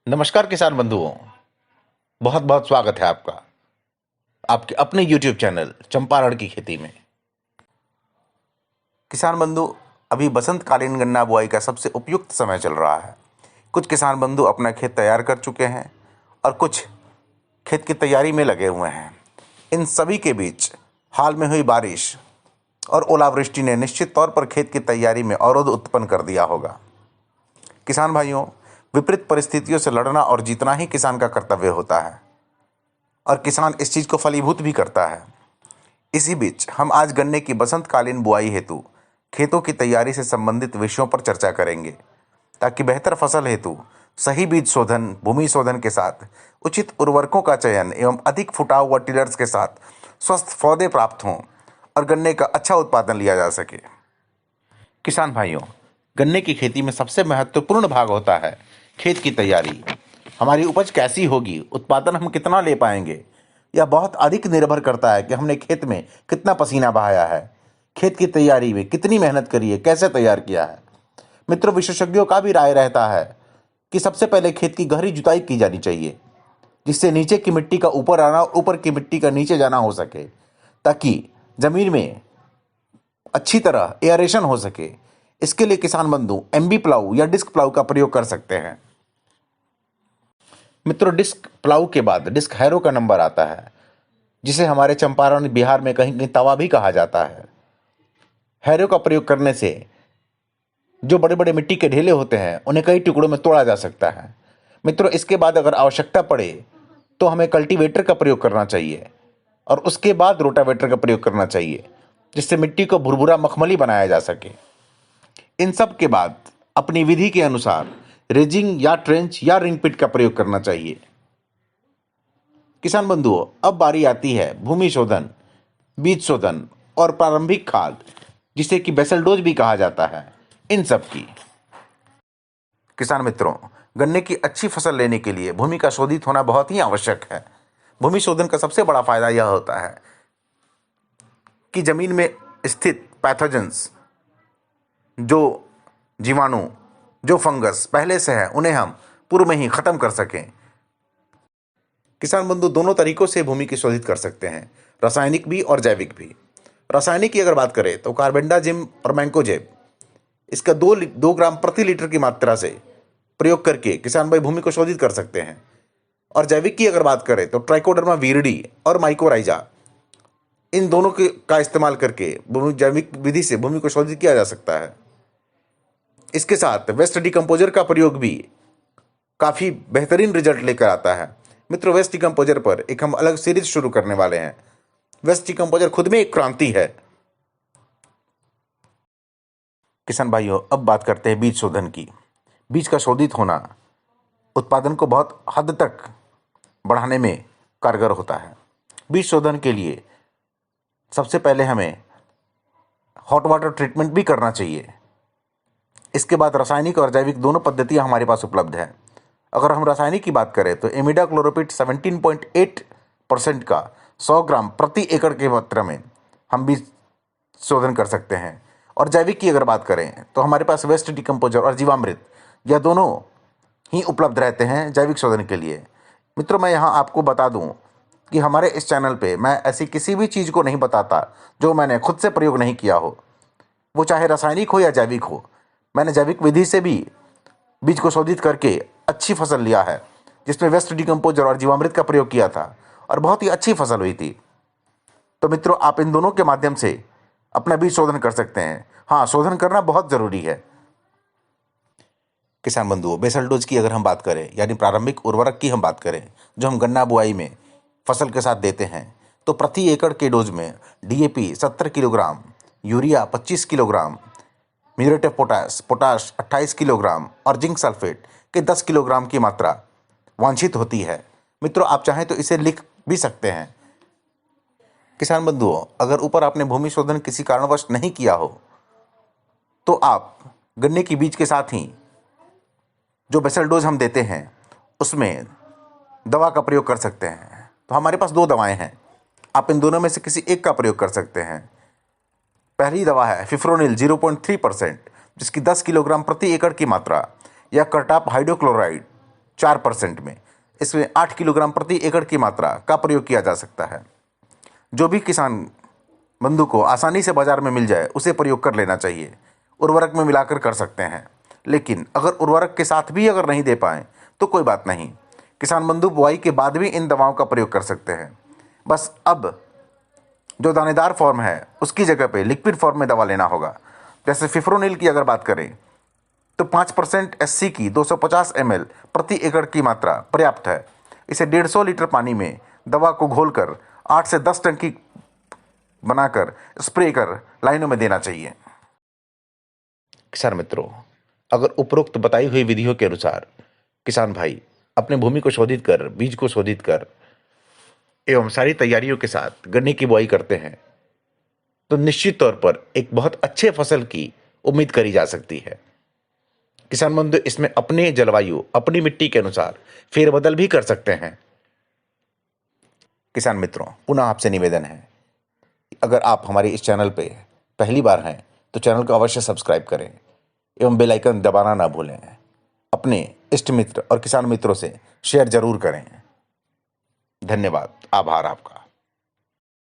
नमस्कार किसान बंधुओं, बहुत बहुत स्वागत है आपका आपके अपने YouTube चैनल चंपारण की खेती में। किसान बंधु, अभी बसंतकालीन गन्ना बुआई का सबसे उपयुक्त समय चल रहा है। कुछ किसान बंधु अपना खेत तैयार कर चुके हैं और कुछ खेत की तैयारी में लगे हुए हैं। इन सभी के बीच हाल में हुई बारिश और ओलावृष्टि ने निश्चित तौर पर खेत की तैयारी में अवरोध उत्पन्न कर दिया होगा। किसान भाइयों, विपरीत परिस्थितियों से लड़ना और जीतना ही किसान का कर्तव्य होता है और किसान इस चीज़ को फलीभूत भी करता है। इसी बीच हम आज गन्ने की बसंतकालीन बुआई हेतु खेतों की तैयारी से संबंधित विषयों पर चर्चा करेंगे, ताकि बेहतर फसल हेतु सही बीज शोधन, भूमि शोधन के साथ उचित उर्वरकों का चयन एवं अधिक फुटाव व टिलर्स के साथ स्वस्थ पौधे प्राप्त हों और गन्ने का अच्छा उत्पादन लिया जा सके। किसान भाइयों, गन्ने की खेती में सबसे महत्वपूर्ण भाग होता है खेत की तैयारी। हमारी उपज कैसी होगी, उत्पादन हम कितना ले पाएंगे, यह बहुत अधिक निर्भर करता है कि हमने खेत में कितना पसीना बहाया है, खेत की तैयारी में कितनी मेहनत करी है, कैसे तैयार किया है। मित्रों, विशेषज्ञों का भी राय रहता है कि सबसे पहले खेत की गहरी जुताई की जानी चाहिए, जिससे नीचे की मिट्टी का ऊपर आना और ऊपर की मिट्टी का नीचे जाना हो सके, ताकि जमीन में अच्छी तरह एयरेशन हो सके। इसके लिए किसान बंधु एमबी प्लाऊ या डिस्क प्लाऊ का प्रयोग कर सकते हैं। मित्रों, डिस्क प्लाऊ के बाद डिस्क हैरो का नंबर आता है, जिसे हमारे चंपारण बिहार में कहीं कहीं तवा भी कहा जाता है। हैरो का प्रयोग करने से जो बड़े बड़े मिट्टी के ढेले होते हैं उन्हें कई टुकड़ों में तोड़ा जा सकता है। मित्रों, इसके बाद अगर आवश्यकता पड़े तो हमें कल्टीवेटर का प्रयोग करना चाहिए और उसके बाद रोटावेटर का प्रयोग करना चाहिए, जिससे मिट्टी को भुरभुरा मखमली बनाया जा सके। इन सब के बाद अपनी विधि के अनुसार रेजिंग या ट्रेंच या रिंग पिट का प्रयोग करना चाहिए। किसान बंधुओं, अब बारी आती है भूमि शोधन, बीज शोधन और प्रारंभिक खाद, जिसे कि बेसल डोज भी कहा जाता है, इन सब की। किसान मित्रों, गन्ने की अच्छी फसल लेने के लिए भूमि का शोधित होना बहुत ही आवश्यक है। भूमि शोधन का सबसे बड़ा फायदा यह होता है कि जमीन में स्थित पैथोजेंस, जो जीवाणु, जो फंगस पहले से है, उन्हें हम पूर्व में ही खत्म कर सकें। किसान बंधु दोनों तरीकों से भूमि की शोधित कर सकते हैं, रासायनिक भी और जैविक भी। रासायनिक की अगर बात करें तो कार्बेंडाजिम और मैंकोजेब, इसका 2 ग्राम प्रति लीटर की मात्रा से प्रयोग करके किसान भाई भूमि को शोधित कर सकते हैं। और जैविक की अगर बात करें तो ट्राइकोडर्मा वीरडी और माइकोराइजा, इन दोनों का इस्तेमाल करके जैविक विधि से भूमि को शोधित किया जा सकता है। इसके साथ वेस्ट डिकम्पोजर का प्रयोग भी काफ़ी बेहतरीन रिजल्ट लेकर आता है। मित्रों, वेस्ट डिकम्पोजर पर एक हम अलग सीरीज शुरू करने वाले हैं। वेस्ट डिकम्पोजर खुद में एक क्रांति है। किसान भाइयों, अब बात करते हैं बीज शोधन की। बीज का शोधित होना उत्पादन को बहुत हद तक बढ़ाने में कारगर होता है। बीज शोधन के लिए सबसे पहले हमें हॉट वाटर ट्रीटमेंट भी करना चाहिए। इसके बाद रासायनिक और जैविक दोनों पद्धतियां हमारे पास उपलब्ध हैं। अगर हम रासायनिक की बात करें तो इमिडाक्लोरोपिड 17.8% का 100 ग्राम प्रति एकड़ की मात्रा में हम बीज शोधन कर सकते हैं। और जैविक की अगर बात करें तो हमारे पास वेस्ट डिकम्पोजर और जीवामृत, यह दोनों ही उपलब्ध रहते हैं जैविक शोधन के लिए। मित्रों, मैं यहाँ आपको बता दूँ कि हमारे इस चैनल पे मैं ऐसी किसी भी चीज़ को नहीं बताता जो मैंने खुद से प्रयोग नहीं किया हो, वो चाहे रासायनिक हो या जैविक हो। मैंने जैविक विधि से भी बीज को शोधित करके अच्छी फसल लिया है, जिसमें वेस्ट डिकम्पोजर और जीवामृत का प्रयोग किया था और बहुत ही अच्छी फसल हुई थी। तो मित्रों, आप इन दोनों के माध्यम से अपना बीज शोधन कर सकते हैं। हाँ, शोधन करना बहुत ज़रूरी है। किसान बंधुओं, बेसल डोज की अगर हम बात करें, यानी प्रारंभिक उर्वरक की हम बात करें, जो हम गन्ना बुआई में फसल के साथ देते हैं, तो प्रति एकड़ के डोज में DAP 70 kilogram, urea 25 kilogram, muriate of potash 28 kilogram और जिंक सल्फेट के 10 किलोग्राम की मात्रा वांछित होती है। मित्रों, आप चाहें तो इसे लिख भी सकते हैं। किसान बंधुओं, अगर ऊपर आपने भूमि शोधन किसी कारणवश नहीं किया हो तो आप गन्ने की बीज के साथ ही जो बेसल डोज हम देते हैं उसमें दवा का प्रयोग कर सकते हैं। तो हमारे पास 2 दवाएं हैं, आप इन दोनों में से किसी एक का प्रयोग कर सकते हैं। पहली दवा है फिफ्रोनिल 0.3%, जिसकी 10 किलोग्राम प्रति एकड़ की मात्रा, या करटाप हाइड्रोक्लोराइड 4% में। इसमें 8 किलोग्राम प्रति एकड़ की मात्रा का प्रयोग किया जा सकता है। जो भी किसान बंधु को आसानी से बाजार में मिल जाए उसे प्रयोग कर लेना चाहिए। उर्वरक में मिलाकर कर सकते हैं, लेकिन अगर उर्वरक के साथ भी अगर नहीं दे पाएँ तो कोई बात नहीं, किसान बंधु बुआई के बाद भी इन दवाओं का प्रयोग कर सकते हैं। बस अब जो दानेदार फॉर्म है उसकी जगह पे लिक्विड फॉर्म में दवा लेना होगा। जैसे फिप्रोनिल की अगर बात करें तो 5% SC की 250 ml प्रति एकड़ की मात्रा पर्याप्त है। इसे 150 लीटर पानी में दवा को घोलकर 8 से 10 टंकी बनाकर स्प्रे कर लाइनों में देना चाहिए। किसान मित्रों, अगर उपरोक्त बताई हुई विधियों के अनुसार किसान भाई अपने भूमि को शोधित कर, बीज को शोधित कर एवं सारी तैयारियों के साथ गन्ने की बुआई करते हैं तो निश्चित तौर पर एक बहुत अच्छे फसल की उम्मीद करी जा सकती है। किसान बंधु इसमें अपने जलवायु, अपनी मिट्टी के अनुसार फेरबदल भी कर सकते हैं। किसान मित्रों, पुनः आपसे निवेदन है, अगर आप हमारे इस चैनल पे पहली बार हैं तो चैनल को अवश्य सब्सक्राइब करें एवं बेल आइकन दबाना ना भूलें। अपने इष्ट मित्र और किसान मित्रों से शेयर जरूर करें। धन्यवाद, आभार आपका।